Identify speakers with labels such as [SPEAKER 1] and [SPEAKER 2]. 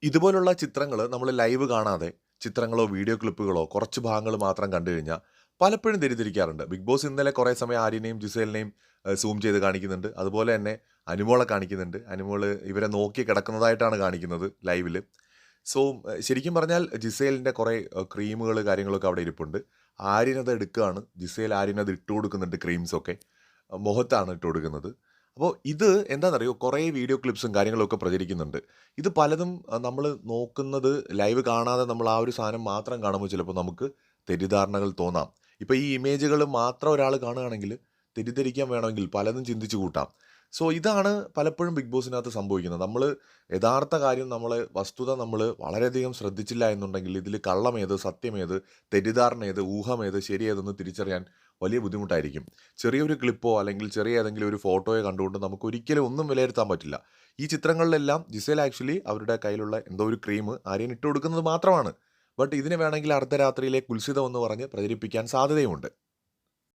[SPEAKER 1] ഇതുപോലുള്ള ചിത്രങ്ങൾ നമ്മൾ ലൈവ് കാണാതെ ചിത്രങ്ങളോ വീഡിയോ ക്ലിപ്പുകളോ കുറച്ച് ഭാഗങ്ങൾ മാത്രം കണ്ടു കഴിഞ്ഞാൽ പലപ്പോഴും തെറ്റിദ്ധരിക്കാറുണ്ട്. ബിഗ് ബോസ് ഇന്നലെ കുറേ സമയം ആര്യനെയും ജിസേലിനെയും സൂം ചെയ്ത് കാണിക്കുന്നുണ്ട്. അതുപോലെ തന്നെ അനുമോളെ കാണിക്കുന്നുണ്ട്. അനുമോള് ഇവരെ നോക്കി കിടക്കുന്നതായിട്ടാണ് കാണിക്കുന്നത് ലൈവില്. സോ ശരിക്കും പറഞ്ഞാൽ ജിസേലിൻ്റെ കുറേ ക്രീമുകൾ കാര്യങ്ങളൊക്കെ അവിടെ ഇരിപ്പുണ്ട്. ആര്യനത് എടുക്കുകയാണ്. ജിസേൽ ആര്യനത് ഇട്ട് കൊടുക്കുന്നുണ്ട് ക്രീംസൊക്കെ. മുഖത്താണ് ഇട്ട് കൊടുക്കുന്നത്. അപ്പോൾ ഇത് എന്താണെന്നറിയോ കുറേ വീഡിയോ ക്ലിപ്സും കാര്യങ്ങളൊക്കെ പ്രചരിക്കുന്നുണ്ട്. ഇത് പലതും നമ്മൾ നോക്കുന്നത് ലൈവ് കാണാതെ നമ്മൾ ആ ഒരു സാധനം മാത്രം കാണുമ്പോൾ ചിലപ്പോൾ നമുക്ക് തെറ്റിദ്ധാരണകൾ തോന്നാം. ഇപ്പോൾ ഈ ഇമേജുകൾ മാത്രം ഒരാൾ കാണുകയാണെങ്കിൽ തെറ്റിദ്ധരിക്കാൻ വേണമെങ്കിൽ പലതും ചിന്തിച്ചു കൂട്ടാം. സോ ഇതാണ് പലപ്പോഴും ബിഗ് ബോസിനകത്ത് സംഭവിക്കുന്നത്. നമ്മൾ യഥാർത്ഥ കാര്യം വസ്തുത നമ്മൾ വളരെയധികം ശ്രദ്ധിച്ചില്ല എന്നുണ്ടെങ്കിൽ ഇതിൽ കള്ളമേത്, സത്യമേത്, തെറ്റിദ്ധാരണ ഏത്, ഊഹമേത്, ശരിയേതെന്ന് തിരിച്ചറിയാൻ വലിയ ബുദ്ധിമുട്ടായിരിക്കും. ചെറിയൊരു ക്ലിപ്പോ അല്ലെങ്കിൽ ചെറിയ ഏതെങ്കിലും ഒരു ഫോട്ടോയോ കണ്ടുകൊണ്ട് നമുക്ക് ഒരിക്കലും ഒന്നും വിലയിരുത്താൻ പറ്റില്ല. ഈ ചിത്രങ്ങളിലെല്ലാം ജിസേൽ ആക്ച്വലി അവരുടെ കയ്യിലുള്ള എന്തോ ഒരു ക്രീം ആര്യൻ ഇട്ട് കൊടുക്കുന്നത് മാത്രമാണ്. ബട്ട് ഇതിനെ വേണമെങ്കിൽ അർദ്ധരാത്രിയിലെ കുൽസിതം എന്ന് പറഞ്ഞ് പ്രചരിപ്പിക്കാൻ സാധ്യതയുമുണ്ട്.